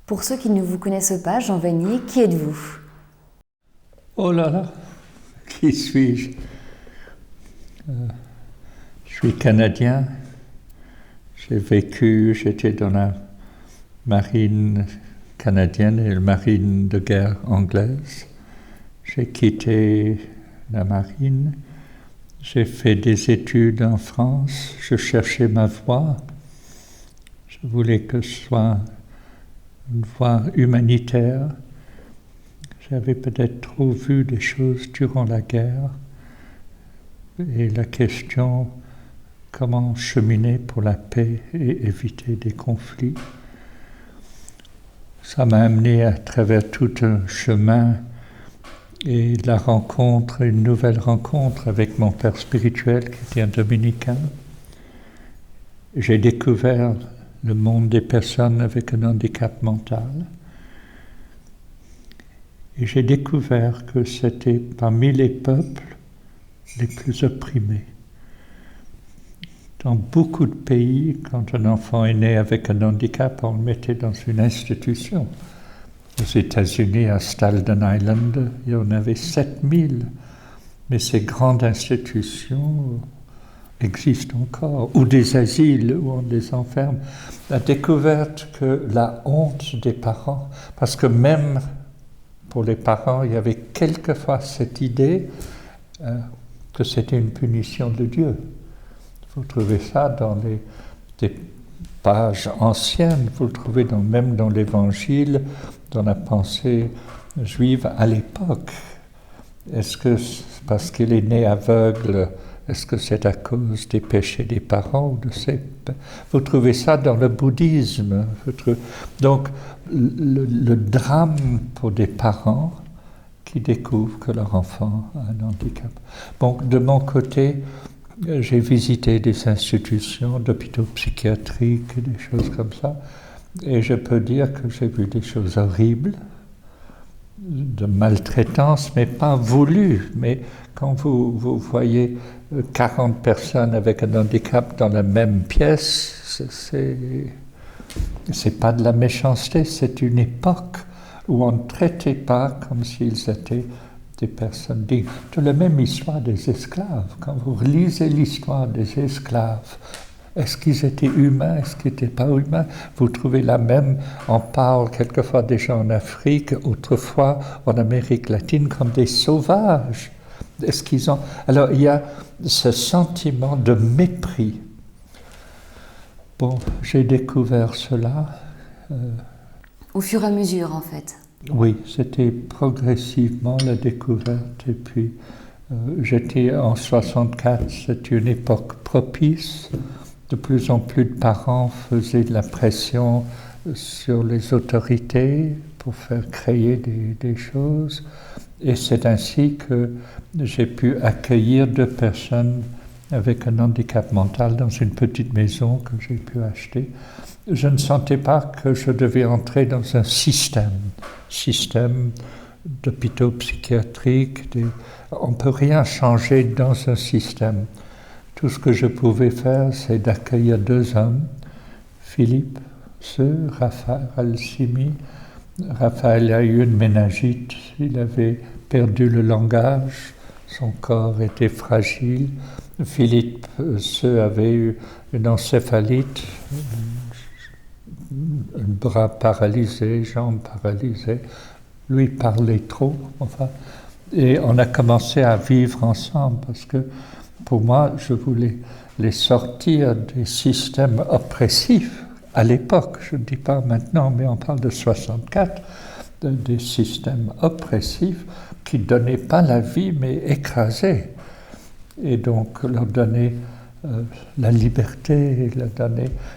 Pour ceux qui ne vous connaissent pas, Jean Vanier, qui êtes-vous? Oh là là, qui suis-je? Je suis canadien. J'étais dans la marine canadienne et la marine de guerre anglaise. J'ai quitté la marine. J'ai fait des études en France. Je cherchais ma voie. Je voulais que ce soit une voie humanitaire. J'avais peut-être trop vu des choses durant la guerre. Et la question, comment cheminer pour la paix et éviter des conflits. Ça m'a amené à travers tout un chemin et la rencontre, une nouvelle rencontre avec mon père spirituel qui était un dominicain. J'ai découvert le monde des personnes avec un handicap mental. Et j'ai découvert que c'était parmi les peuples les plus opprimés. Dans beaucoup de pays, quand un enfant est né avec un handicap, on le mettait dans une institution. Aux États-Unis, à Staten Island, il y en avait 7000. Mais ces grandes institutions existent encore, ou des asiles où on les enferme. La découverte que la honte des parents, parce que même pour les parents, il y avait quelquefois cette idée que c'était une punition de Dieu. Vous trouvez ça dans des pages anciennes, vous le trouvez même dans l'Évangile, dans la pensée juive à l'époque. Est-ce que c'est parce qu'il est né aveugle, est-ce que c'est à cause des péchés des parents ou de ses... Vous trouvez ça dans le bouddhisme. Donc, le drame pour des parents qui découvrent que leur enfant a un handicap. Bon, de mon côté, j'ai visité des institutions d'hôpitaux psychiatriques, des choses comme ça, et je peux dire que j'ai vu des choses horribles, de maltraitance, mais pas voulues. Mais quand vous voyez 40 personnes avec un handicap dans la même pièce, c'est pas de la méchanceté, c'est une époque où on ne traitait pas comme s'ils étaient des personnes dignes. C'est la même histoire des esclaves. Quand vous relisez l'histoire des esclaves, est-ce qu'ils étaient humains, est-ce qu'ils n'étaient pas humains? Vous trouvez la même, on parle quelquefois des gens en Afrique, autrefois en Amérique latine, comme des sauvages. Est-ce qu'ils ont... Alors il y a ce sentiment de mépris. Bon, j'ai découvert cela. Au fur et à mesure, en fait. Oui, c'était progressivement la découverte. Et puis, j'étais en 64, c'est une époque propice. De plus en plus de parents faisaient de la pression sur les autorités pour faire créer des choses. Et c'est ainsi que j'ai pu accueillir 2 personnes avec un handicap mental dans une petite maison que j'ai pu acheter. Je ne sentais pas que je devais entrer dans un système d'hôpitaux psychiatriques. On ne peut rien changer dans un système. Tout ce que je pouvais faire, c'est d'accueillir 2 hommes, Philippe Seux, Raphaël Alcimi. Raphaël a eu une méningite, il avait perdu le langage, son corps était fragile. Philippe Seux avait eu une encéphalite, un bras paralysé, jambes paralysées. Lui parlait trop, enfin. Et on a commencé à vivre ensemble parce que pour moi, je voulais les sortir des systèmes oppressifs à l'époque. Je ne dis pas maintenant, mais on parle de 64, des systèmes oppressifs qui ne donnaient pas la vie, mais écrasaient. Et donc leur donner la liberté,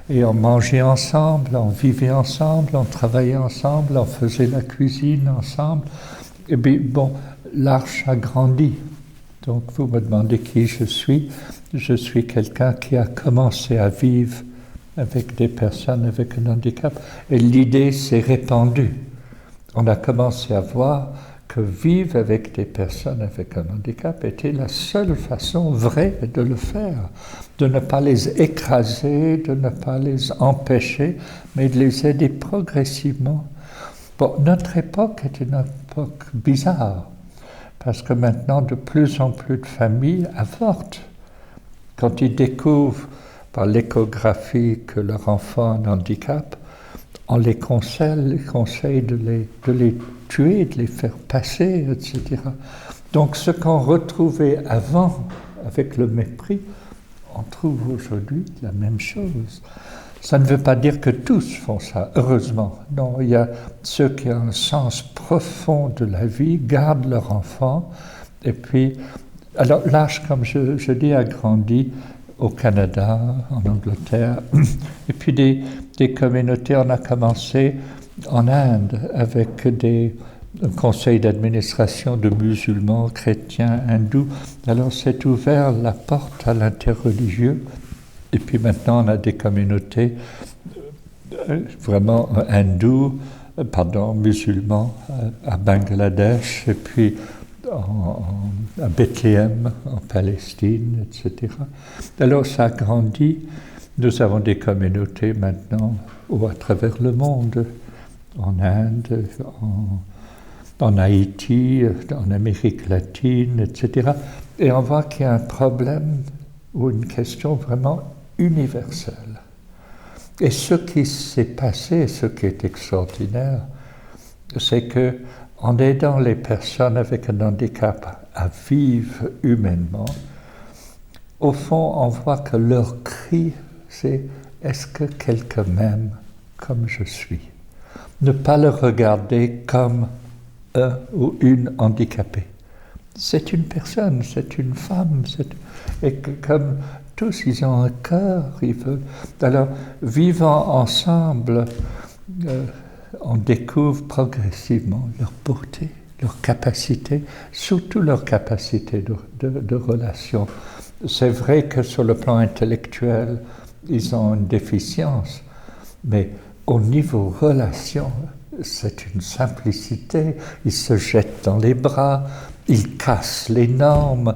et on mangeait ensemble, on vivait ensemble, on travaillait ensemble, on faisait la cuisine ensemble. Et bien bon, l'arche a grandi. Donc vous me demandez qui je suis. Je suis quelqu'un qui a commencé à vivre avec des personnes avec un handicap, et l'idée s'est répandue. On a commencé à voir que vivre avec des personnes avec un handicap était la seule façon vraie de le faire, de ne pas les écraser, de ne pas les empêcher, mais de les aider progressivement Bon, notre époque est une époque bizarre, parce que maintenant, de plus en plus de familles avortent. Quand ils découvrent par l'échographie que leur enfant a un handicap, on les conseille de les tuer, de les faire passer, etc. Donc ce qu'on retrouvait avant avec le mépris, on trouve aujourd'hui la même chose. Ça ne veut pas dire que tous font ça, heureusement. Non, il y a ceux qui ont un sens profond de la vie, gardent leur enfant, et puis, alors l'Arche, comme je dis, a grandi au Canada, en Angleterre, et puis des communautés, on a commencé en Inde avec un conseil d'administration de musulmans, chrétiens, hindous. Alors c'est ouvert la porte à l'interreligieux. Et puis maintenant, on a des communautés vraiment musulmans à Bangladesh, et puis à Bethléem, en Palestine, etc. Alors ça a grandi. Nous avons des communautés maintenant à travers le monde, en Inde, en Haïti, en Amérique latine, etc. Et on voit qu'il y a un problème ou une question vraiment universelle. Et ce qui s'est passé, ce qui est extraordinaire, c'est que en aidant les personnes avec un handicap à vivre humainement, au fond, on voit que leur cri, c'est « est-ce que quelqu'un m'aime comme je suis ?» Ne pas le regarder comme un ou une handicapée. C'est une personne, c'est une femme, et que comme tous, ils ont un cœur, ils veulent. Alors, vivant ensemble, on découvre progressivement leur beauté, leur capacité, surtout leur capacité de relation. C'est vrai que sur le plan intellectuel, ils ont une déficience, mais au niveau relation, c'est une simplicité. Ils se jettent dans les bras, ils cassent les normes,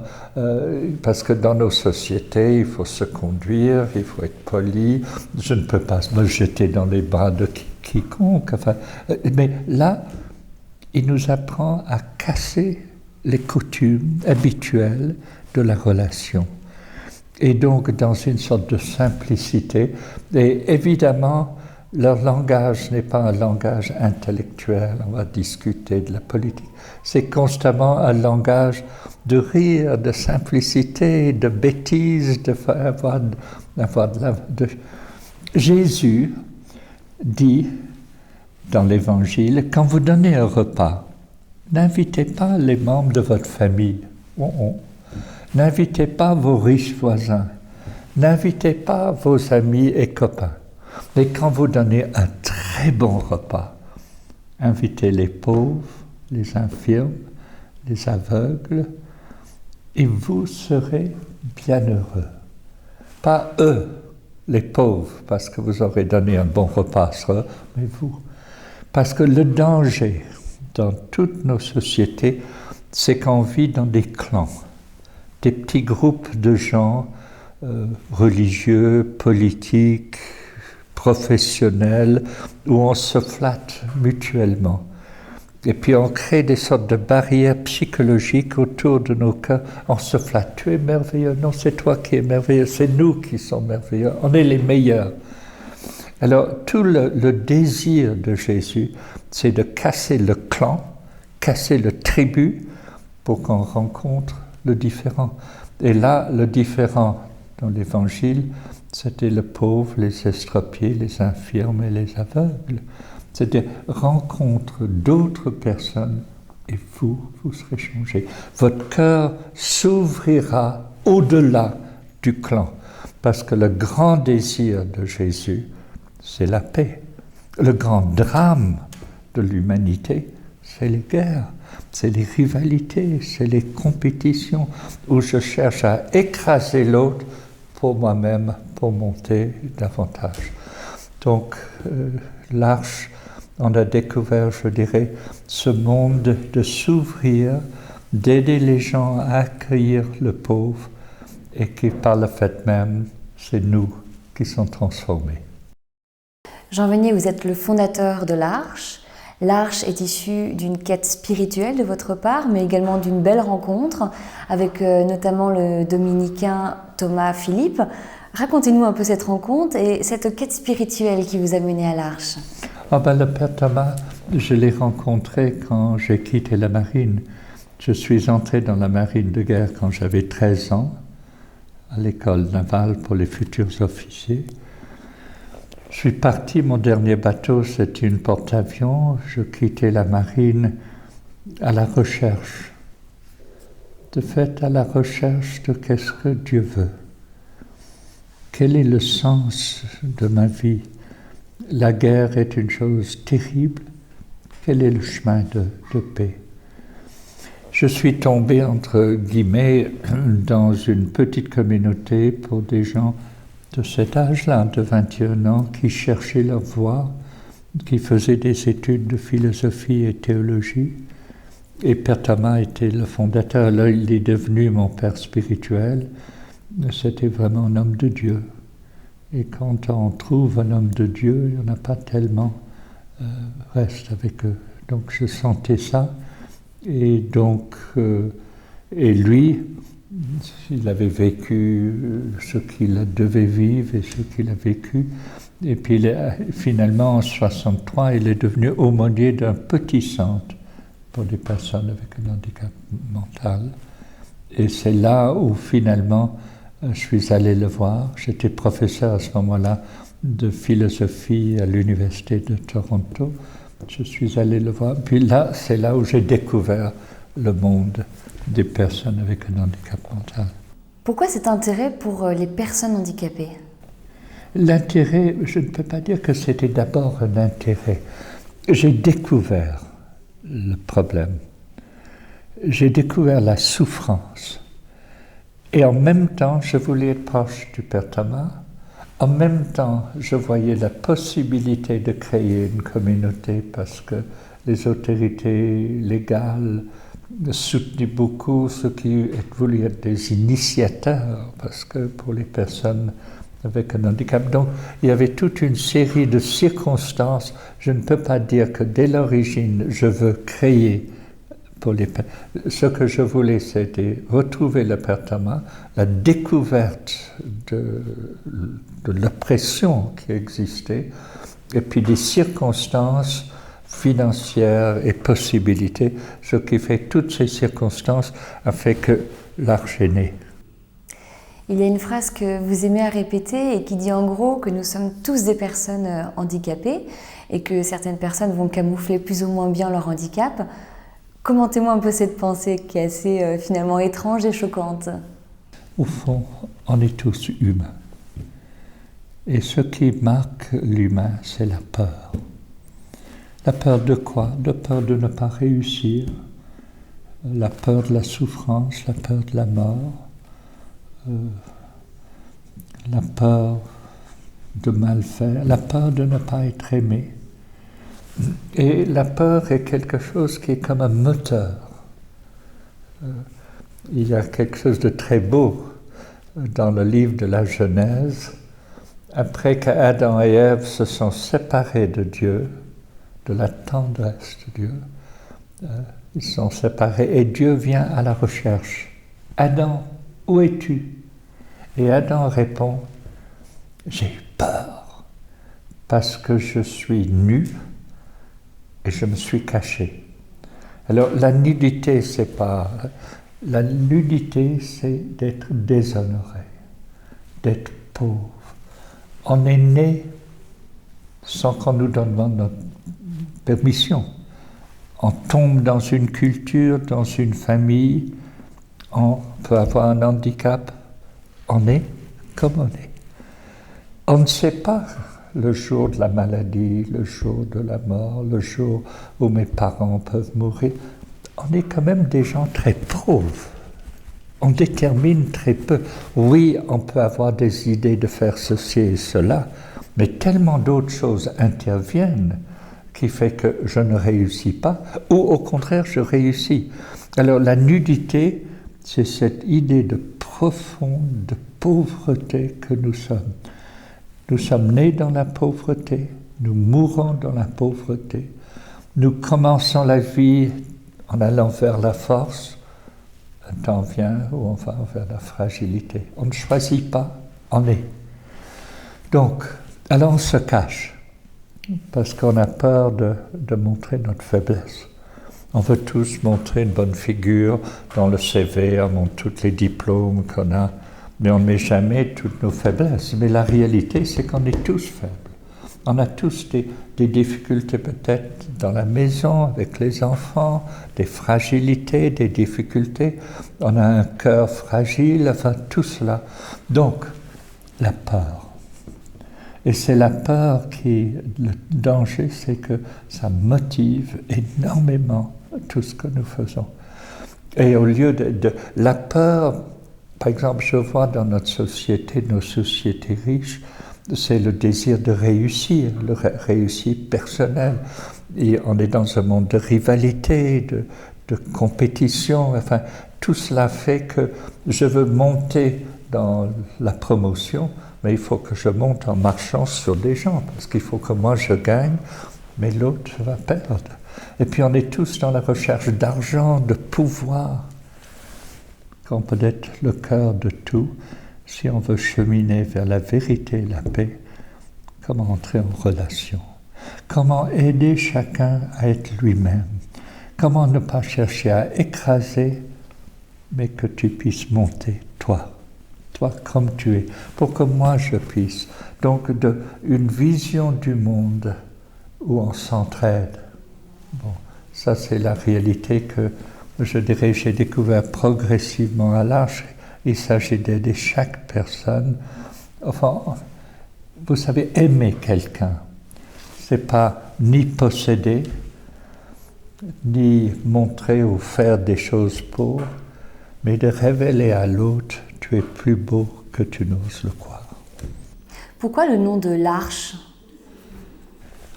parce que dans nos sociétés, il faut se conduire, il faut être poli. Je ne peux pas me jeter dans les bras de quiconque. Enfin, mais là, il nous apprend à casser les coutumes habituelles de la relation. Et donc, dans une sorte de simplicité, et évidemment, leur langage n'est pas un langage intellectuel, on va discuter de la politique. C'est constamment un langage de rire, de simplicité, de bêtises, Jésus dit dans l'Évangile, quand vous donnez un repas, n'invitez pas les membres de votre famille. N'invitez pas vos riches voisins. N'invitez pas vos amis et copains. Mais quand vous donnez un très bon repas, invitez les pauvres, les infirmes, les aveugles, et vous serez bienheureux. Pas eux, les pauvres, parce que vous aurez donné un bon repas, mais vous. Parce que le danger dans toutes nos sociétés, c'est qu'on vit dans des clans, des petits groupes de gens religieux, politiques, professionnels, où on se flatte mutuellement. Et puis on crée des sortes de barrières psychologiques autour de nos cœurs. On se flatte, tu es merveilleux, non c'est toi qui es merveilleux, c'est nous qui sommes merveilleux, on est les meilleurs. Alors tout le désir de Jésus, c'est de casser le clan, casser le tribut, pour qu'on rencontre le différent. Et là, le différent dans l'Évangile, c'était le pauvre, les estropiés, les infirmes et les aveugles. C'était rencontre d'autres personnes et vous serez changés. Votre cœur s'ouvrira au-delà du clan, parce que le grand désir de Jésus, c'est la paix. Le grand drame de l'humanité, c'est les guerres, c'est les rivalités, c'est les compétitions où je cherche à écraser l'autre pour moi-même, pour monter davantage. Donc, l'Arche, on a découvert, je dirais, ce monde de s'ouvrir, d'aider les gens à accueillir le pauvre et qui, par le fait même, c'est nous qui sommes transformés. Jean Vanier, vous êtes le fondateur de l'Arche. L'Arche est issue d'une quête spirituelle de votre part, mais également d'une belle rencontre avec notamment le dominicain Thomas Philippe. Racontez-nous un peu cette rencontre et cette quête spirituelle qui vous a mené à l'Arche. Le Père Thomas, je l'ai rencontré quand j'ai quitté la marine. Je suis entré dans la marine de guerre quand j'avais 13 ans, à l'école navale pour les futurs officiers. Je suis parti, mon dernier bateau, c'était une porte-avions. Je quittais la marine à la recherche. De fait, à la recherche de qu'est-ce que Dieu veut. Quel est le sens de ma vie? La guerre est une chose terrible. Quel est le chemin de paix? Je suis tombé, entre guillemets, dans une petite communauté pour des gens de cet âge-là, de 21 ans, qui cherchaient leur voie, qui faisaient des études de philosophie et théologie. Et Père Thomas était le fondateur. Là, il est devenu mon père spirituel. C'était vraiment un homme de Dieu. Et quand on trouve un homme de Dieu, il n'y en a pas tellement reste avec eux. Donc je sentais ça. Et donc, et lui, il avait vécu ce qu'il devait vivre et ce qu'il a vécu. Et puis finalement, en 1963, il est devenu aumônier d'un petit centre pour des personnes avec un handicap mental. Et c'est là où finalement, je suis allé le voir. J'étais professeur à ce moment-là de philosophie à l'Université de Toronto. Je suis allé le voir. Puis là, c'est là où j'ai découvert le monde des personnes avec un handicap mental. Pourquoi cet intérêt pour les personnes handicapées? L'intérêt, je ne peux pas dire que c'était d'abord un intérêt. J'ai découvert le problème. J'ai découvert la souffrance. Et en même temps, je voulais être proche du Père Thomas. En même temps, je voyais la possibilité de créer une communauté parce que les autorités légales soutenaient beaucoup ceux qui voulaient être des initiateurs, parce que pour les personnes avec un handicap. Donc, il y avait toute une série de circonstances. Je ne peux pas dire que dès l'origine, je veux créer pour les... Ce que je voulais, c'était retrouver le Père Thomas, la découverte de l'oppression qui existait, et puis des circonstances financières et possibilités. Ce qui fait toutes ces circonstances a fait que l'Arche est née. Il y a une phrase que vous aimez à répéter et qui dit en gros que nous sommes tous des personnes handicapées et que certaines personnes vont camoufler plus ou moins bien leur handicap. Commentez-moi un peu cette pensée qui est assez finalement étrange et choquante. Au fond, on est tous humains. Et ce qui marque l'humain, c'est la peur. La peur de quoi? La peur de ne pas réussir, la peur de la souffrance, la peur de la mort, la peur de mal faire, la peur de ne pas être aimé. Et la peur est quelque chose qui est comme un moteur. Il y a quelque chose de très beau dans le livre de la Genèse. Après qu'Adam et Ève se sont séparés de Dieu, de la tendresse de Dieu, ils sont séparés et Dieu vient à la recherche. Adam, où es-tu? Et Adam répond, j'ai eu peur parce que je suis nu et je me suis caché. Alors la nudité, c'est pas... La nudité, c'est d'être déshonoré, d'être pauvre. On est né sans qu'on nous demande notre permission. On tombe dans une culture, dans une famille, on peut avoir un handicap, on est comme on est. On ne sait pas le jour de la maladie, le jour de la mort, le jour où mes parents peuvent mourir. On est quand même des gens très pauvres. On détermine très peu. Oui, on peut avoir des idées de faire ceci et cela, mais tellement d'autres choses interviennent qui fait que je ne réussis pas, ou au contraire, je réussis. Alors la nudité, c'est cette idée de profonde de pauvreté que nous sommes. Nous sommes nés dans la pauvreté, nous mourons dans la pauvreté, Nous commençons la vie en allant vers la force. Un temps vient où on va vers la fragilité. On ne choisit pas, on est. Donc, alors on se cache, parce qu'on a peur de montrer notre faiblesse. On veut tous montrer une bonne figure dans le CV, on montre tous les diplômes qu'on a, mais on ne met jamais toutes nos faiblesses. Mais la réalité, c'est qu'on est tous faibles. On a tous des difficultés peut-être dans la maison, avec les enfants, des fragilités, des difficultés. On a un cœur fragile, enfin tout cela. Donc, la peur. Et c'est la peur le danger, c'est que ça motive énormément tout ce que nous faisons. Et au lieu de la peur, par exemple, je vois dans notre société, nos sociétés riches, c'est le désir de réussir, le réussir personnel. Et on est dans un monde de rivalité, de compétition, enfin, tout cela fait que je veux monter dans la promotion, mais il faut que je monte en marchant sur des gens, parce qu'il faut que moi je gagne, mais l'autre va perdre. Et puis on est tous dans la recherche d'argent, de pouvoir, qu'on peut être le cœur de tout. Si on veut cheminer vers la vérité et la paix, comment entrer en relation? Comment aider chacun à être lui-même? Comment ne pas chercher à écraser, mais que tu puisses monter, toi comme tu es, pour que moi je puisse. Donc une vision du monde où on s'entraide. Bon, ça c'est la réalité que je dirais j'ai découvert progressivement à l'âge. Il s'agit d'aider chaque personne. Enfin, vous savez, aimer quelqu'un, c'est pas ni posséder, ni montrer ou faire des choses pour, mais de révéler à l'autre, tu es plus beau que tu n'oses le croire. Pourquoi le nom de l'Arche?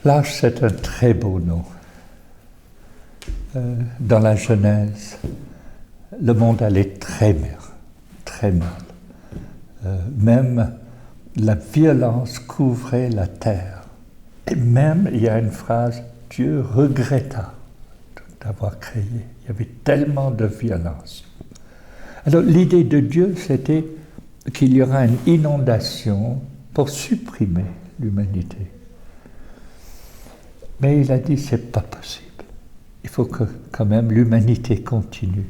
L'Arche, c'est un très beau nom. Dans la Genèse, le monde allait très mal. Même la violence couvrait la terre. Et même, il y a une phrase, Dieu regretta d'avoir créé. Il y avait tellement de violence. Alors l'idée de Dieu, c'était qu'il y aura une inondation pour supprimer l'humanité. Mais il a dit, c'est pas possible. Il faut que quand même l'humanité continue.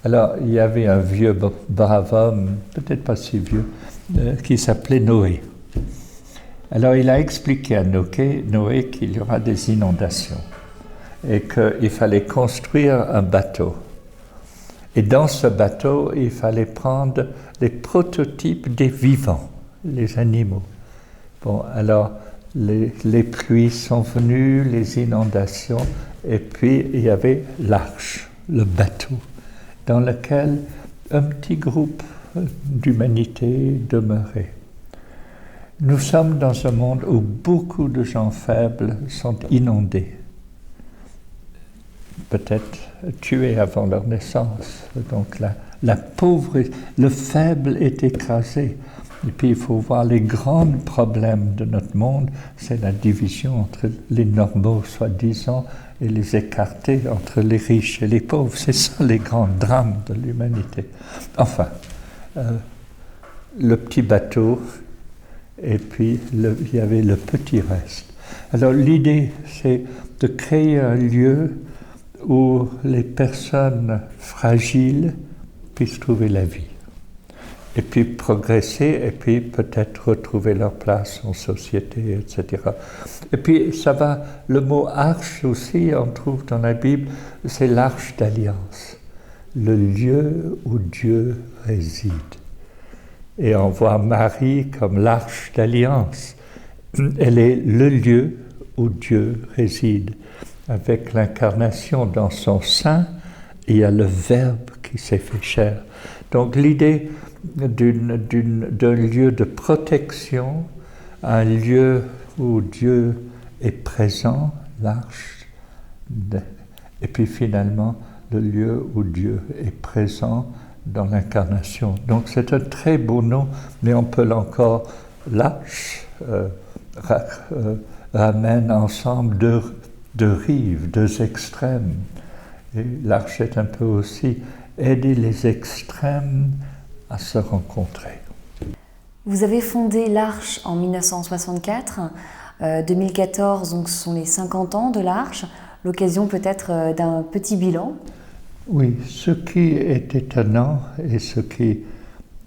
Alors il y avait un vieux brave homme, peut-être pas si vieux, qui s'appelait Noé. Alors il a expliqué à Noé qu'il y aura des inondations et qu'il fallait construire un bateau. Et dans ce bateau, il fallait prendre les prototypes des vivants, les animaux. Bon, alors, les pluies sont venues, les inondations, et puis il y avait l'arche, le bateau, dans lequel un petit groupe d'humanité demeurait. Nous sommes dans un monde où beaucoup de gens faibles sont inondés. Peut-être tués avant leur naissance. Donc la pauvreté, le faible est écrasé. Et puis il faut voir les grands problèmes de notre monde, c'est la division entre les normaux, soi-disant, et les écartés entre les riches et les pauvres. C'est ça les grands drames de l'humanité. Enfin, le petit bateau, et puis il y avait le petit reste. Alors l'idée, c'est de créer un lieu où les personnes fragiles puissent trouver la vie, et puis progresser, et puis peut-être retrouver leur place en société, etc. Et puis ça va, le mot arche aussi, on trouve dans la Bible, c'est l'arche d'alliance, le lieu où Dieu réside. Et on voit Marie comme l'arche d'alliance. Elle est le lieu où Dieu réside. Avec l'incarnation dans son sein, il y a le Verbe qui s'est fait chair. Donc l'idée d'un lieu de protection, un lieu où Dieu est présent, l'arche, et puis finalement le lieu où Dieu est présent dans l'incarnation. Donc c'est un très beau nom, mais on peut l'arche ramène ensemble deux rives, deux extrêmes. Et l'Arche est un peu aussi aider les extrêmes à se rencontrer. Vous avez fondé l'Arche en 1964. 2014, donc ce sont les 50 ans de l'Arche. L'occasion peut-être d'un petit bilan. Oui, ce qui est étonnant et ce qui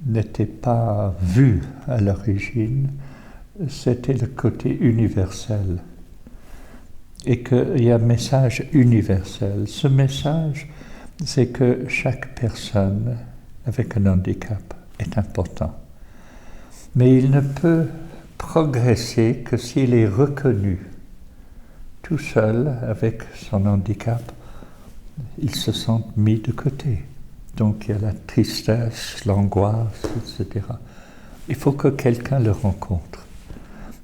n'était pas vu à l'origine, c'était le côté universel. Et qu'il y a un message universel. Ce message, c'est que chaque personne avec un handicap est important. Mais il ne peut progresser que s'il est reconnu. Tout seul, avec son handicap, il se sent mis de côté. Donc il y a la tristesse, l'angoisse, etc. Il faut que quelqu'un le rencontre.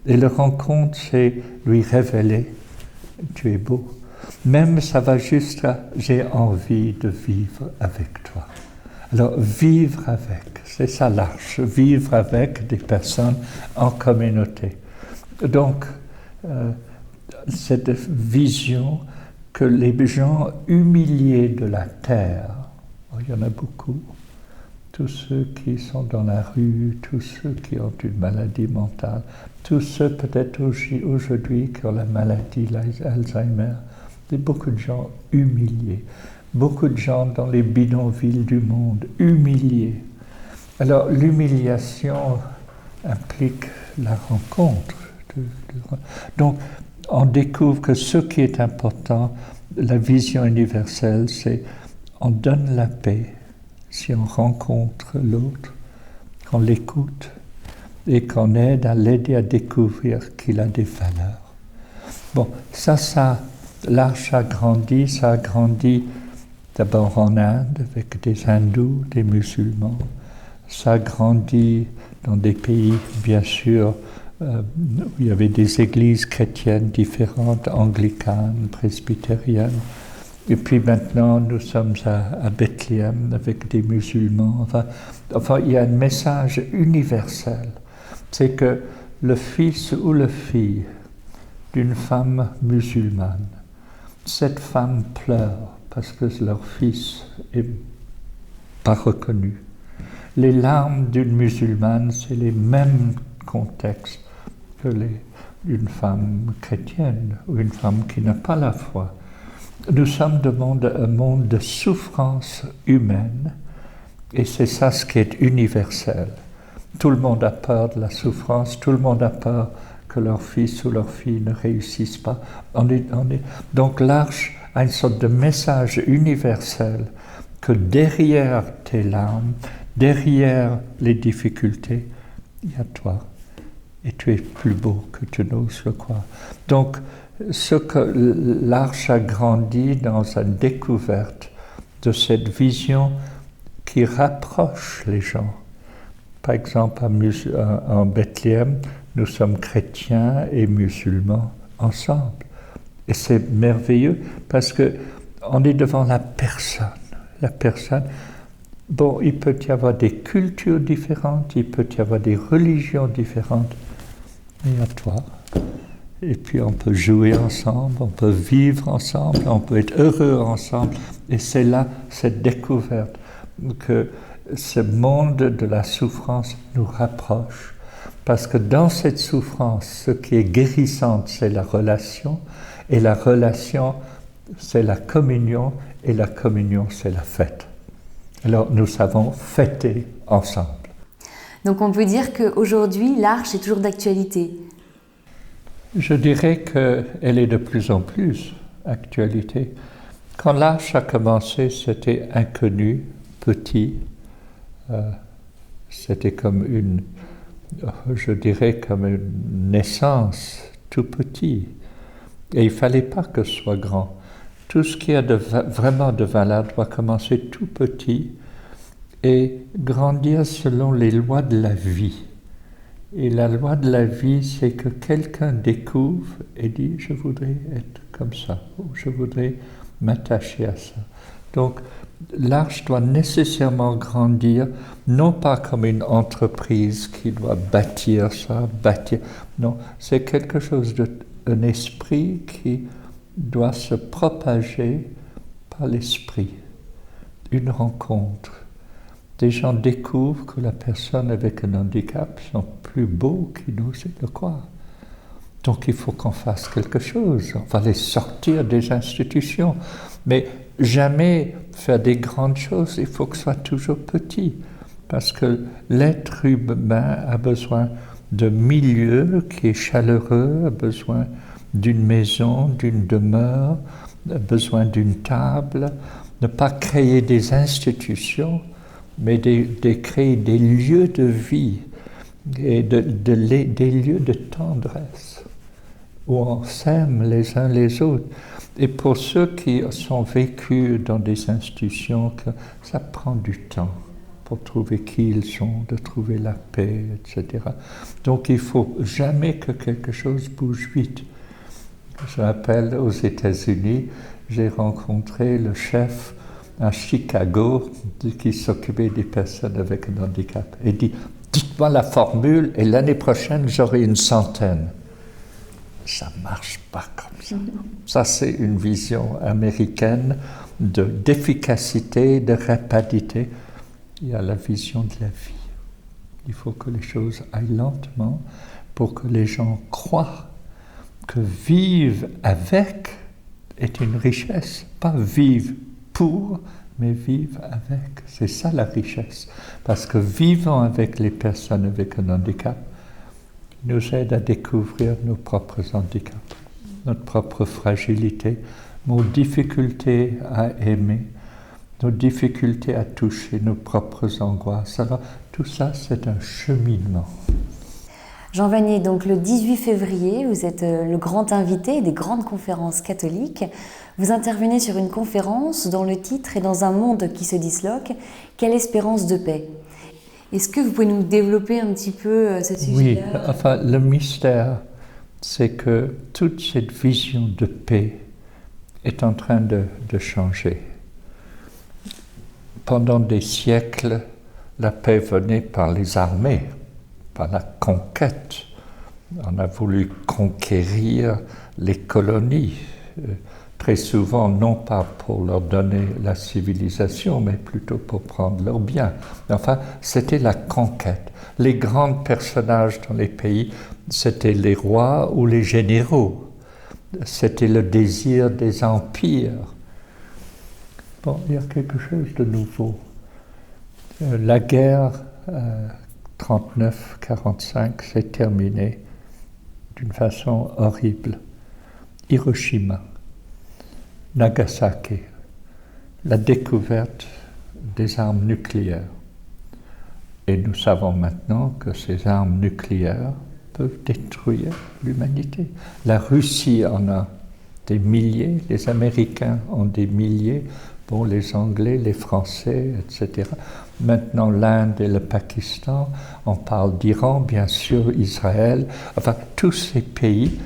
Et le rencontre, c'est lui révéler « tu es beau ». Même ça va jusqu'à « j'ai envie de vivre avec toi ». Alors vivre avec, c'est ça l'Arche, vivre avec des personnes en communauté. Donc cette vision que les gens humiliés de la terre, il y en a beaucoup, tous ceux qui sont dans la rue, tous ceux qui ont une maladie mentale, tous ceux peut-être aujourd'hui qui ont la maladie l'Alzheimer, il y a beaucoup de gens humiliés, beaucoup de gens dans les bidonvilles du monde, humiliés. Alors l'humiliation implique la rencontre. Donc on découvre que ce qui est important, la vision universelle, c'est on donne la paix si on rencontre l'autre, qu'on l'écoute et qu'on aide à l'aider à découvrir qu'il a des valeurs. Bon, ça, l'Arche a grandi, ça a grandi d'abord en Inde avec des hindous, des musulmans. Ça a grandi dans des pays, bien sûr, où il y avait des églises chrétiennes différentes, anglicanes, presbytériennes. Et puis maintenant, nous sommes à Bethléem avec des musulmans. Enfin, il y a un message universel. C'est que le fils ou la fille d'une femme musulmane, cette femme pleure parce que leur fils n'est pas reconnu. Les larmes d'une musulmane, c'est les mêmes contextes que d'une femme chrétienne ou une femme qui n'a pas la foi. Nous sommes un monde de souffrance humaine et c'est ça ce qui est universel. Tout le monde a peur de la souffrance, tout le monde a peur que leur fils ou leur fille ne réussissent pas. Donc l'Arche a une sorte de message universel que derrière tes larmes, derrière les difficultés, il y a toi. Et tu es plus beau que tu n'oses le croire. Donc, ce que l'Arche a grandi dans une découverte de cette vision qui rapproche les gens. Par exemple, en Bethléem, nous sommes chrétiens et musulmans ensemble. Et c'est merveilleux parce qu'on est devant la personne. La personne, bon, il peut y avoir des cultures différentes, il peut y avoir des religions différentes, mais à toi. Et puis on peut jouer ensemble, on peut vivre ensemble, on peut être heureux ensemble. Et c'est là, cette découverte, que ce monde de la souffrance nous rapproche. Parce que dans cette souffrance, ce qui est guérissant, c'est la relation. Et la relation, c'est la communion. Et la communion, c'est la fête. Alors nous savons fêter ensemble. Donc on peut dire qu'aujourd'hui, l'Arche est toujours d'actualité. Je dirais qu'elle est de plus en plus d'actualité. Quand l'Arche a commencé, c'était inconnu, petit. C'était comme je dirais comme une naissance, tout petit. Et il ne fallait pas que ce soit grand. Tout ce qui a vraiment de valeur doit commencer tout petit et grandir selon les lois de la vie. Et la loi de la vie, c'est que quelqu'un découvre et dit « je voudrais être comme ça » ou « je voudrais m'attacher à ça ». Donc, l'Arche doit nécessairement grandir, non pas comme une entreprise qui doit bâtir ça, non, c'est quelque chose un esprit qui doit se propager par l'esprit. Une rencontre. Des gens découvrent que la personne avec un handicap sont plus beaux qu'ils n'osaient le croire. Donc il faut qu'on fasse quelque chose. On va les sortir des institutions. Mais jamais faire des grandes choses. Il faut que ce soit toujours petit. Parce que l'être humain a besoin de milieu qui est chaleureux, a besoin d'une maison, d'une demeure, a besoin d'une table. Ne pas créer des institutions, mais créer des lieux de vie et des lieux de tendresse où on s'aime les uns les autres. Et pour ceux qui sont vécus dans des institutions, ça prend du temps pour trouver qui ils sont, de trouver la paix, etc. Donc il ne faut jamais que quelque chose bouge vite. Je me rappelle, aux États-Unis, j'ai rencontré le chef à Chicago qui s'occupait des personnes avec un handicap. Il dit, dites-moi la formule et l'année prochaine, j'aurai une centaine. Ça ne marche pas comme ça. Ça, c'est une vision américaine d'efficacité, de rapidité. Il y a la vision de la vie. Il faut que les choses aillent lentement pour que les gens croient que vivre avec est une richesse. Pas vivre pour, mais vivre avec. C'est ça la richesse. Parce que vivant avec les personnes avec un handicap nous aide à découvrir nos propres handicaps, notre propre fragilité, nos difficultés à aimer, nos difficultés à toucher nos propres angoisses. Alors, tout ça, c'est un cheminement. Jean Vanier, donc le 18 février, vous êtes le grand invité des grandes conférences catholiques. Vous intervenez sur une conférence dont le titre est « Dans un monde qui se disloque, quelle espérance de paix ?» Est-ce que vous pouvez nous développer un petit peu ce sujet-là ? Oui, enfin, le mystère, c'est que toute cette vision de paix est en train de changer. Pendant des siècles, la paix venait par les armées, par la conquête. On a voulu conquérir les colonies, très souvent non pas pour leur donner la civilisation, mais plutôt pour prendre leurs biens. Enfin, c'était la conquête. Les grands personnages dans les pays, c'était les rois ou les généraux. C'était le désir des empires. Bon, il y a quelque chose de nouveau. La guerre 39-45 s'est terminée d'une façon horrible. Hiroshima, Nagasaki, la découverte des armes nucléaires. Et nous savons maintenant que ces armes nucléaires peuvent détruire l'humanité. La Russie en a des milliers, les Américains en des milliers, bon, les Anglais, les Français, etc. Maintenant, l'Inde et le Pakistan, on parle d'Iran, bien sûr, Israël, enfin, tous ces pays.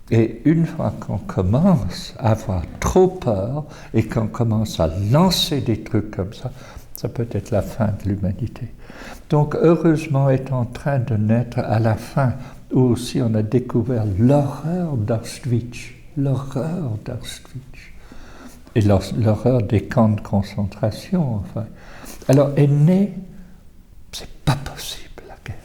Et une fois qu'on commence à avoir trop peur et qu'on commence à lancer des trucs comme ça, ça peut être la fin de l'humanité. Donc, heureusement, est en train de naître à la fin, où aussi on a découvert l'horreur d'Auschwitz, et l'horreur des camps de concentration, enfin. Alors, est née, c'est pas possible la guerre.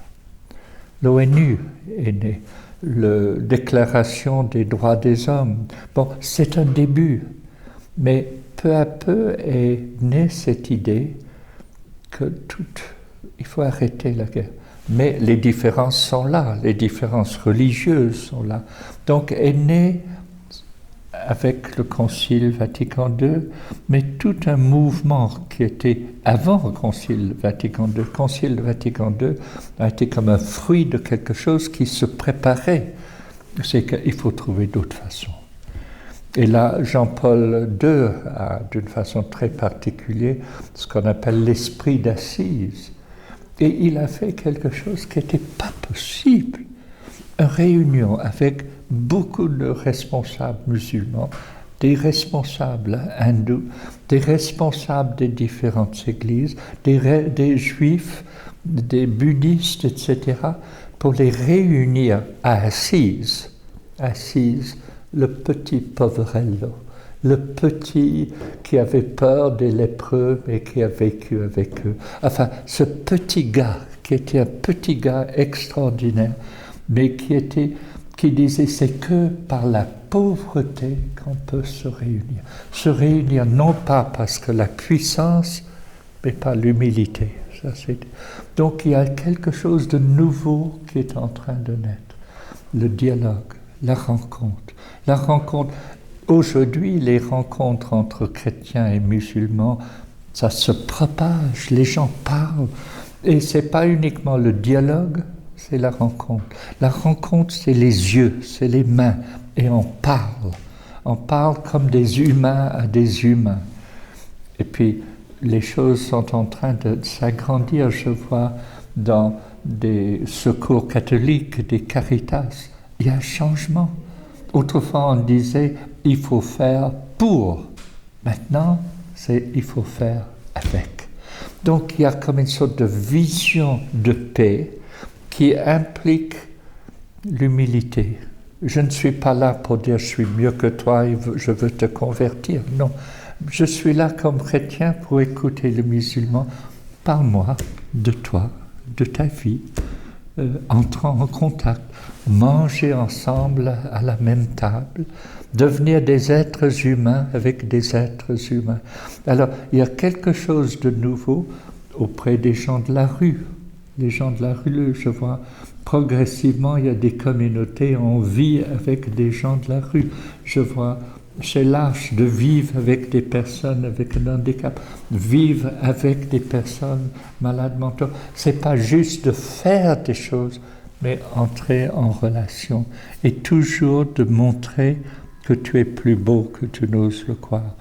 L'ONU est née. La Déclaration des droits des hommes. Bon, c'est un début, mais peu à peu est née cette idée que il faut arrêter la guerre. Mais les différences sont là, les différences religieuses sont là. Donc est née avec le Concile Vatican II, mais tout un mouvement qui était avant le Concile Vatican II. Le Concile Vatican II a été comme un fruit de quelque chose qui se préparait. C'est qu'il faut trouver d'autres façons. Et là, Jean-Paul II a, d'une façon très particulière, ce qu'on appelle l'esprit d'Assise. Et il a fait quelque chose qui n'était pas possible. Une réunion avec beaucoup de responsables musulmans, des responsables hindous, des responsables des différentes églises, des juifs, des bouddhistes, etc., pour les réunir à Assise le petit poverello, le petit qui avait peur des lépreux mais qui a vécu avec eux. Enfin, ce petit gars qui était un petit gars extraordinaire, mais qui disait c'est que par la pauvreté qu'on peut se réunir. Se réunir non pas parce que la puissance, mais par l'humilité. Donc il y a quelque chose de nouveau qui est en train de naître. Le dialogue, la rencontre. La rencontre. Aujourd'hui, les rencontres entre chrétiens et musulmans, ça se propage, les gens parlent. Et ce n'est pas uniquement le dialogue, c'est la rencontre. La rencontre, c'est les yeux, c'est les mains, et on parle. On parle comme des humains à des humains. Et puis, les choses sont en train de s'agrandir. Je vois dans des secours catholiques, des caritas, il y a un changement. Autrefois, on disait « il faut faire pour ». Maintenant, c'est « il faut faire avec ». Donc, il y a comme une sorte de vision de paix qui implique l'humilité. Je ne suis pas là pour dire « je suis mieux que toi et je veux te convertir ». Non, je suis là comme chrétien pour écouter le musulman. Parle-moi de toi, de ta vie, entrant en contact, manger ensemble à la même table, devenir des êtres humains avec des êtres humains. Alors, il y a quelque chose de nouveau auprès des gens de la rue. Les gens de la rue, je vois, progressivement, il y a des communautés, on vit avec des gens de la rue. Je vois, c'est l'âge de vivre avec des personnes avec un handicap, vivre avec des personnes malades mentaux. C'est pas juste de faire des choses, mais entrer en relation et toujours de montrer que tu es plus beau que tu n'oses le croire.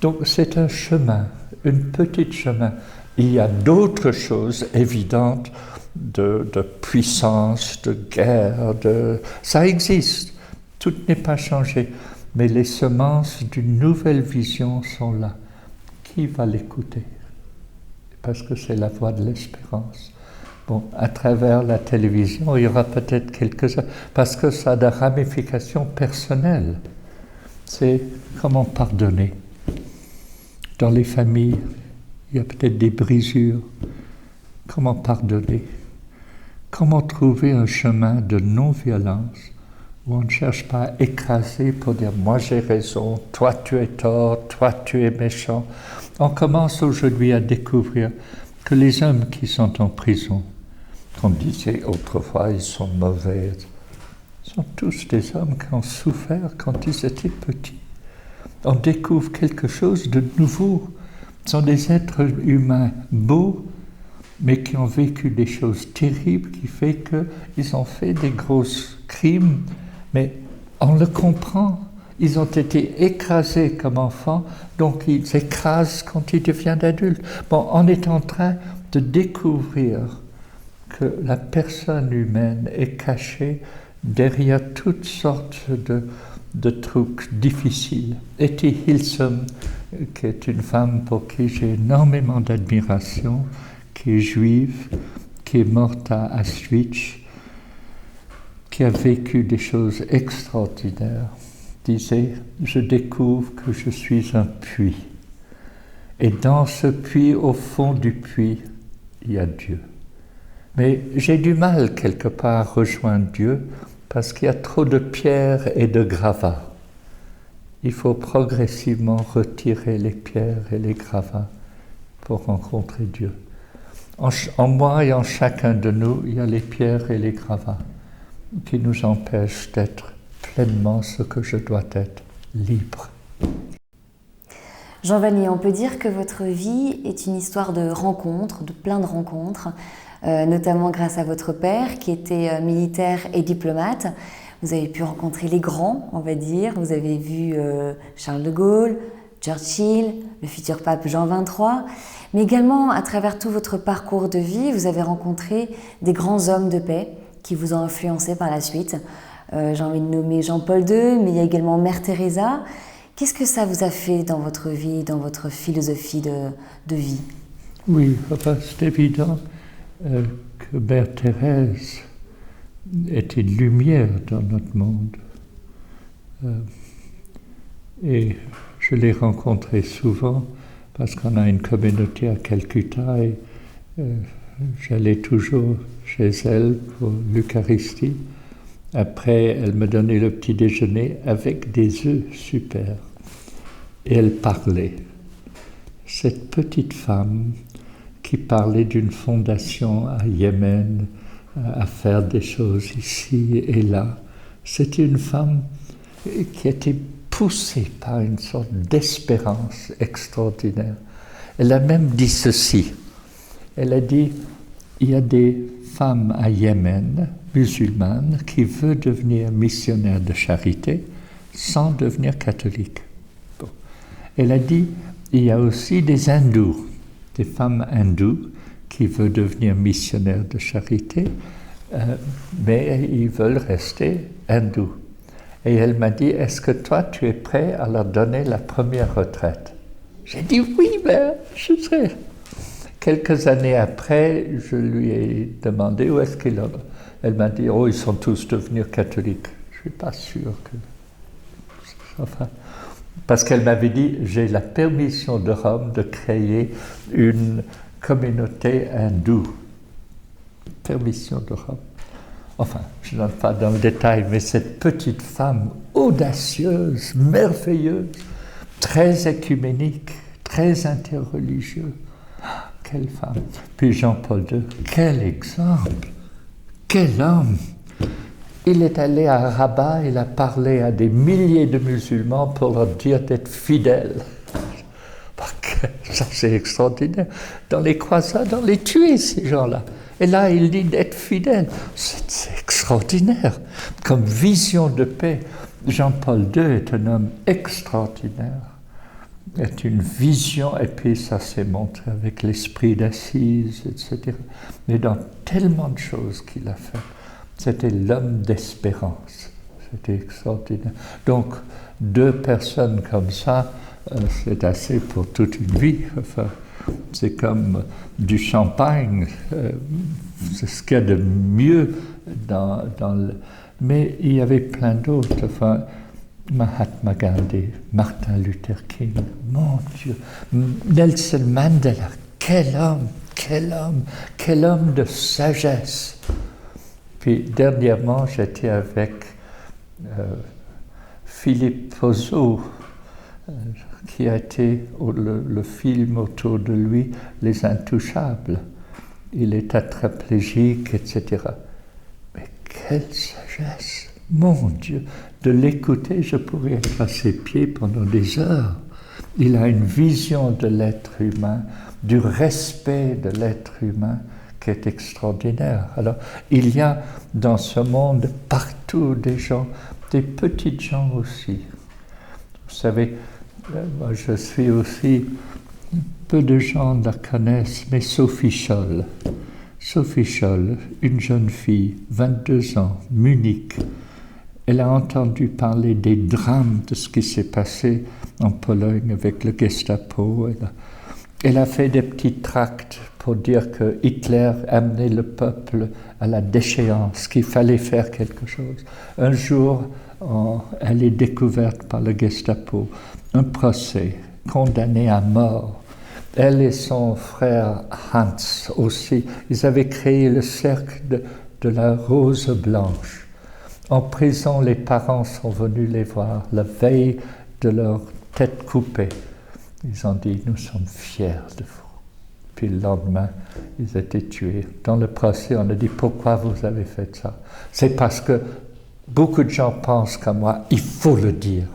Donc c'est un chemin, un petit chemin. Il y a d'autres choses évidentes de puissance, de guerre, ça existe. Tout n'est pas changé. Mais les semences d'une nouvelle vision sont là. Qui va l'écouter? Parce que c'est la voix de l'espérance. Bon, à travers la télévision, il y aura peut-être quelques-uns, parce que ça a des ramifications personnelles. C'est comment pardonner. Dans les familles, il y a peut-être des brisures. Comment pardonner? Comment trouver un chemin de non-violence où on ne cherche pas à écraser pour dire « moi j'ai raison, toi tu es tort, toi tu es méchant ». On commence aujourd'hui à découvrir que les hommes qui sont en prison, qu'on disait autrefois ils sont mauvais, sont tous des hommes qui ont souffert quand ils étaient petits. On découvre quelque chose de nouveau. Ce sont des êtres humains beaux, mais qui ont vécu des choses terribles, qui fait qu'ils ont fait des gros crimes, mais on le comprend. Ils ont été écrasés comme enfants, donc ils s'écrasent quand ils deviennent adultes. Bon, on est en train de découvrir que la personne humaine est cachée derrière toutes sortes de trucs difficiles. Etty Hillesum, qui est une femme pour qui j'ai énormément d'admiration, qui est juive, qui est morte à Auschwitz, qui a vécu des choses extraordinaires, disait « Je découvre que je suis un puits. Et dans ce puits, au fond du puits, il y a Dieu. Mais j'ai du mal quelque part à rejoindre Dieu parce qu'il y a trop de pierres et de gravats. Il faut progressivement retirer les pierres et les gravats pour rencontrer Dieu. En moi et en chacun de nous, il y a les pierres et les gravats qui nous empêchent d'être pleinement ce que je dois être, libre. Jean Vannier, on peut dire que votre vie est une histoire de rencontres, de plein de rencontres, notamment grâce à votre père qui était militaire et diplomate. Vous avez pu rencontrer les grands, on va dire. Vous avez vu Charles de Gaulle, Churchill, le futur pape Jean XXIII. Mais également, à travers tout votre parcours de vie, vous avez rencontré des grands hommes de paix qui vous ont influencé par la suite. J'ai envie de nommer Jean-Paul II, mais il y a également Mère Teresa. Qu'est-ce que ça vous a fait dans votre vie, dans votre philosophie de vie? Oui, enfin, c'est évident que Mère Thérèse était une lumière dans notre monde. Et je l'ai rencontrée souvent parce qu'on a une communauté à Calcutta et j'allais toujours chez elle pour l'Eucharistie. Après, elle me donnait le petit déjeuner avec des œufs super. Et elle parlait. Cette petite femme qui parlait d'une fondation à Yémen, à faire des choses ici et là, c'était une femme qui était poussée par une sorte d'espérance extraordinaire. Elle a même dit ceci. Elle a dit, il y a des femmes à Yémen, musulmanes, qui veulent devenir missionnaires de charité sans devenir catholiques. Bon. Elle a dit, il y a aussi des hindous, des femmes hindoues qui veulent devenir missionnaires de charité, mais ils veulent rester hindous. Et elle m'a dit, est-ce que toi, tu es prêt à leur donner la première retraite? J'ai dit, oui, ben, je serai. Quelques années après, je lui ai demandé où est-ce qu'ils l'ont. Elle m'a dit, oh, ils sont tous devenus catholiques. Je ne suis pas sûr que... Enfin, parce qu'elle m'avait dit, j'ai la permission de Rome de créer une communauté hindoue. Permission de Rome. Enfin, je n'entre pas dans le détail, mais cette petite femme audacieuse, merveilleuse, très écuménique, très interreligieuse. Quelle femme! Puis Jean-Paul II, quel exemple! Quel homme! Il est allé à Rabat, il a parlé à des milliers de musulmans pour leur dire d'être fidèles. Ça, c'est extraordinaire. Dans les croisades, on les tuait, ces gens-là. Et là, il dit d'être fidèle. C'est extraordinaire. Comme vision de paix, Jean-Paul II est un homme extraordinaire. Est une vision, et puis ça s'est montré avec l'esprit d'Assise, etc. Mais dans tellement de choses qu'il a fait, c'était l'homme d'espérance. C'était extraordinaire. Donc, 2 personnes comme ça, c'est assez pour toute une vie. Enfin, c'est comme du champagne. C'est ce qu'il y a de mieux dans le... Mais il y avait plein d'autres. Enfin, Mahatma Gandhi, Martin Luther King, mon Dieu, Nelson Mandela, quel homme, quel homme, quel homme de sagesse. Puis dernièrement, j'étais avec Philippe Pozzo, qui a été le film autour de lui, Les Intouchables. Il est tétraplégique, etc. Mais quelle sagesse! Mon Dieu, de l'écouter, je pourrais être à ses pieds pendant des heures. Il a une vision de l'être humain, du respect de l'être humain qui est extraordinaire. Alors, il y a dans ce monde partout des gens, des petites gens aussi. Vous savez, moi je suis aussi, peu de gens la connaissent, mais Sophie Scholl. Sophie Scholl, une jeune fille, 22 ans, Munich. Elle a entendu parler des drames de ce qui s'est passé en Pologne avec le Gestapo. Elle a fait des petits tracts pour dire que Hitler amenait le peuple à la déchéance, qu'il fallait faire quelque chose. Un jour, elle est découverte par le Gestapo. Un procès, condamnée à mort. Elle et son frère Hans aussi, ils avaient créé le cercle de la rose blanche. En prison, les parents sont venus les voir la veille de leur tête coupée. Ils ont dit, nous sommes fiers de vous. Puis le lendemain, ils étaient tués. Dans le procès, on a dit, pourquoi vous avez fait ça? C'est parce que beaucoup de gens pensent comme moi, il faut le dire.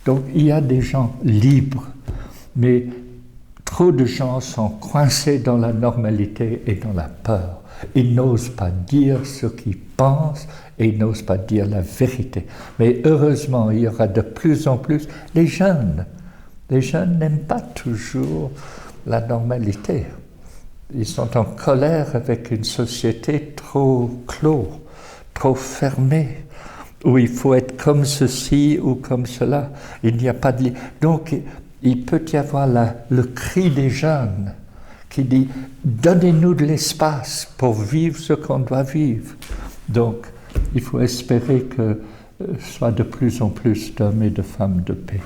Donc il y a des gens libres, mais trop de gens sont coincés dans la normalité et dans la peur. Ils n'osent pas dire ce qu'ils pensent et ils n'osent pas dire la vérité. Mais heureusement, il y aura de plus en plus les jeunes. Les jeunes n'aiment pas toujours la normalité. Ils sont en colère avec une société trop clos, trop fermée, où il faut être comme ceci ou comme cela. Il n'y a pas de... Donc, il peut y avoir le cri des jeunes qui dit « Donnez-nous de l'espace pour vivre ce qu'on doit vivre ». Donc, il faut espérer que soit de plus en plus d'hommes et de femmes de paix.